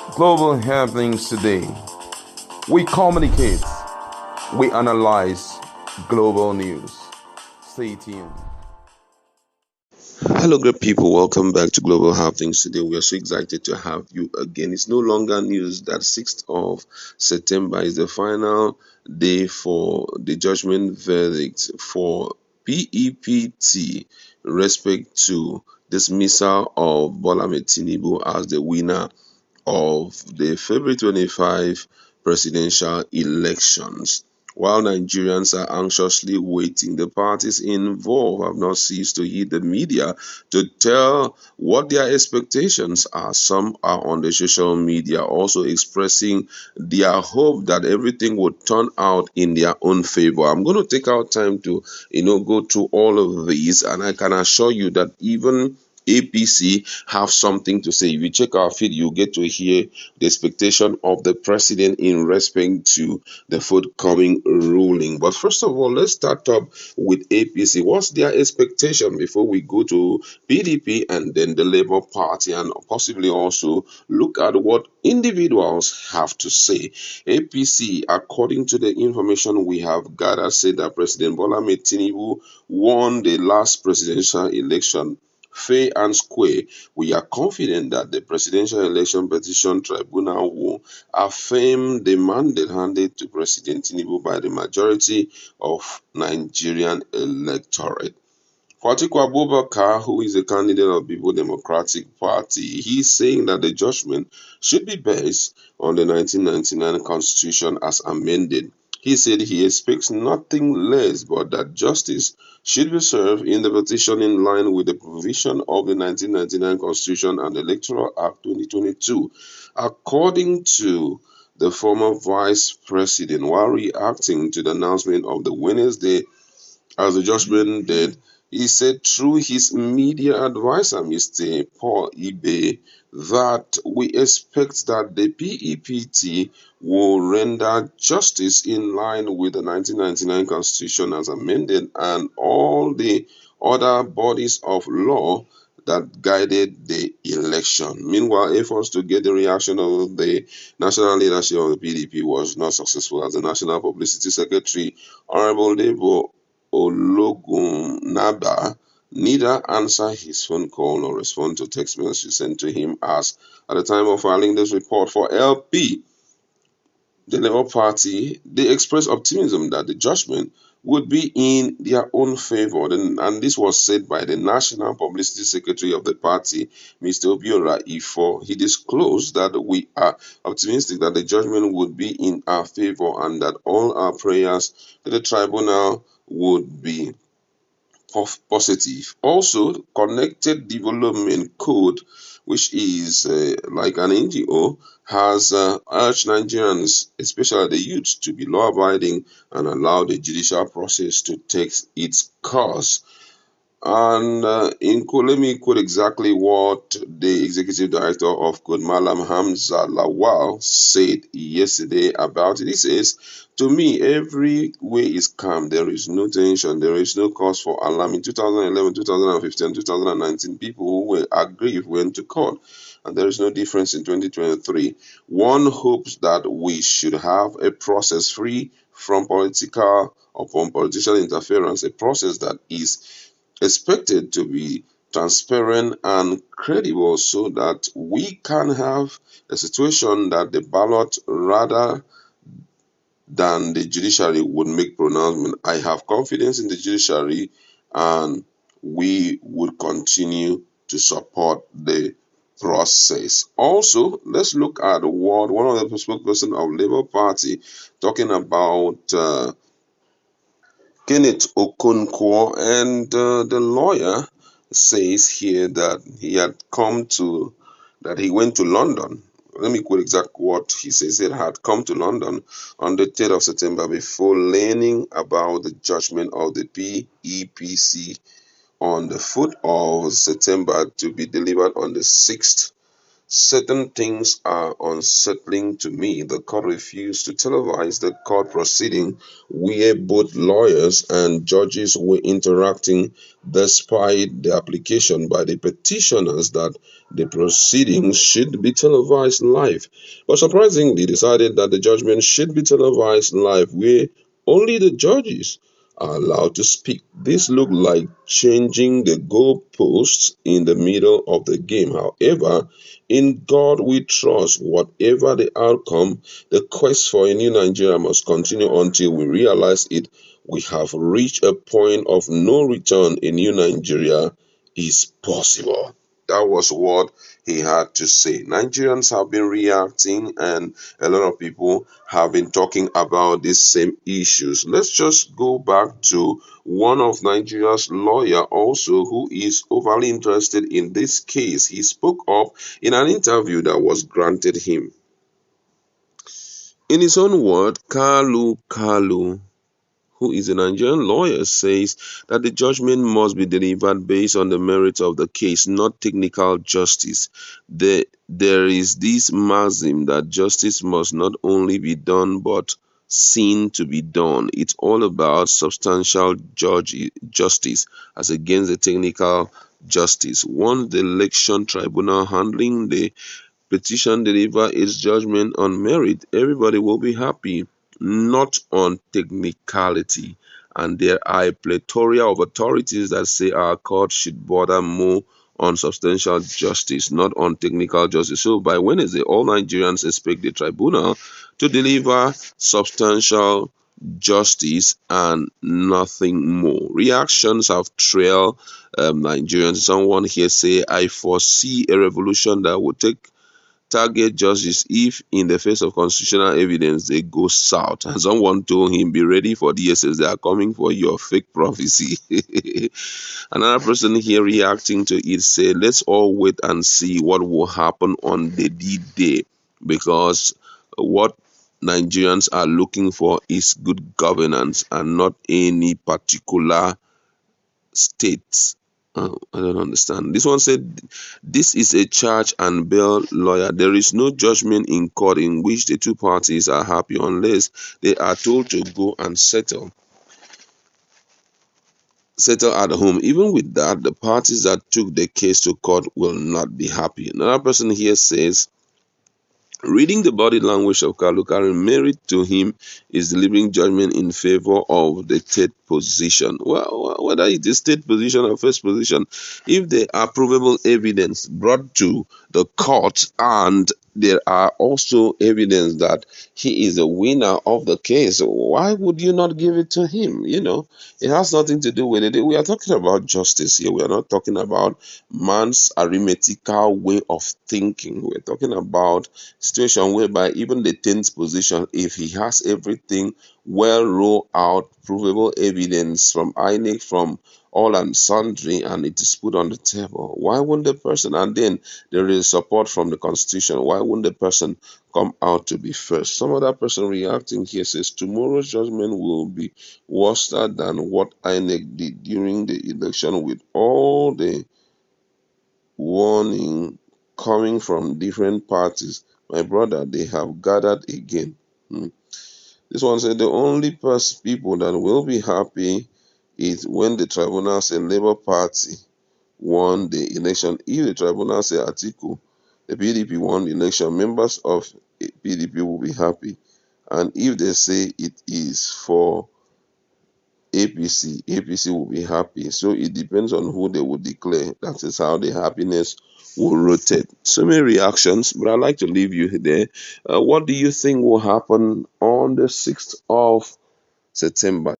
Global happenings today. We communicate, we analyze global news. Stay tuned. Hello, great people. Welcome back to Global Happenings. Today, we are so excited to have you again. It's no longer news that 6th of September is the final day for the judgment verdict for PEPT, respect to dismissal of Bola Tinubu as the winner of the February 25 presidential elections. While Nigerians are anxiously waiting, the parties involved have not ceased to hit the media to tell what their expectations are. Some are on the social media also expressing their hope that everything would turn out in their own favor. I'm going to take out time to, go through all of these, and I can assure you that even APC have something to say. If you check our feed, you get to hear the expectation of the president in respect to the forthcoming ruling. But first of all, let's start up with APC. What's their expectation before we go to PDP and then the Labour Party, and possibly also look at what individuals have to say? APC, according to the information we have gathered, said that President Bola Tinubu won the last presidential election fair and square. We are confident that the Presidential Election Petition Tribunal will affirm the mandate handed to President Tinubu by the majority of Nigerian electorate. Atiku Abubakar, who is a candidate of People Democratic Party, he's saying that the judgment should be based on the 1999 Constitution as amended. He said he expects nothing less but that justice should be served in the petition in line with the provision of the 1999 Constitution and Electoral Act 2022. According to the former vice president, while reacting to the announcement of the Wednesday as the judgment did, he said through his media advisor, Mr. Paul Ibe, that we expect that the PEPT will render justice in line with the 1999 Constitution as amended and all the other bodies of law that guided the election. Meanwhile, efforts to get the reaction of the national leadership of the PDP was not successful, as the National Publicity Secretary, Honorable Debo Ologunaba, neither answer his phone call nor respond to text messages sent to him, as at the time of filing this report for LP, the Labour Party, they expressed optimism that the judgment would be in their own favor. And this was said by the National Publicity Secretary of the party, Mr. Obiora Ifo. He disclosed that we are optimistic that the judgment would be in our favor and that all our prayers to the tribunal would be positive. Also, Connected Development Code, which is like an NGO, has urged Nigerians, especially the youth, to be law abiding and allow the judicial process to take its course. And let me quote exactly what the executive director of Code, Malam Hamza Lawal, said yesterday about it. He says, to me, every way is calm. There is no tension. There is no cause for alarm. In 2011, 2015, 2019, people who were aggrieved went to court. And there is no difference in 2023. One hopes that we should have a process free from political or from political interference, a process that is expected to be transparent and credible so that we can have a situation that the ballot rather than the judiciary would make pronouncement. I have confidence in the judiciary and we would continue to support the process. Also, let's look at what one of the spokesperson of Labour Party talking about Kenneth Okonkwo, and the lawyer says here that he went to London. Let me quote exact what he says. He had come to London on the 3rd of September before learning about the judgment of the PEPC on the 4th of September to be delivered on the 6th Certain things are unsettling to me. The court refused to televise the court proceeding where both lawyers and judges were interacting despite the application by the petitioners that the proceedings should be televised live. But surprisingly decided that the judgment should be televised live where only the judges are allowed to speak. This looked like changing the goalposts in the middle of the game. However, in God we trust. Whatever the outcome, the quest for a new Nigeria must continue until we realize it. We have reached a point of no return. A new Nigeria is possible. That was what he had to say. Nigerians have been reacting, and a lot of people have been talking about these same issues. Let's just go back to one of Nigeria's lawyer also who is overly interested in this case. He spoke up in an interview that was granted him. In his own word, Kalu, who is a Nigerian lawyer, says that the judgment must be delivered based on the merits of the case, not technical justice. There is this maxim that justice must not only be done but seen to be done. It's all about substantial justice as against the technical justice. Once the election tribunal handling the petition deliver its judgment on merit, everybody will be happy, not on technicality. And there are a plethora of authorities that say our court should border more on substantial justice, not on technical justice. So by Wednesday, all Nigerians expect the tribunal to deliver substantial justice and nothing more. Reactions have trailed Nigerians. Someone here say, I foresee a revolution that will target justice if in the face of constitutional evidence they go south. And someone told him, be ready for DSS, they are coming for your fake prophecy. Another person here reacting to it said, let's all wait and see what will happen on the D-Day, because what Nigerians are looking for is good governance and not any particular state. I don't understand. This one said, this is a charge and bail lawyer. There is no judgment in court in which the two parties are happy unless they are told to go and settle at home. Even with that, the parties that took the case to court will not be happy. Another person here says, reading the body language of Kalu, merit to him is delivering judgment in favor of the third position. Well, whether it is third position or first position, if there are provable evidence brought to the court and there are also evidence that he is the winner of the case, why would you not give it to him? It has nothing to do with it. We are talking about justice here. We are not talking about man's arithmetical way of thinking. We're talking about situation whereby even the 10th position, if he has everything well rolled out, provable evidence from INEC, from all and sundry, and it is put on the table, why wouldn't the person, and then there is support from the constitution, why wouldn't the person come out to be first? Some other person reacting here says tomorrow's judgment will be worse than what INEC did during the election, with all the warning coming from different parties. My brother, they have gathered again. This one said the only people that will be happy is when the tribunal say Labour Party won the election. If the tribunal say Atiku, the PDP won the election, members of PDP will be happy. And if they say it is for APC will be happy. So it depends on who they will declare. That is how the happiness will rotate. So many reactions, but I'd like to leave you there. What do you think will happen on the 6th of September?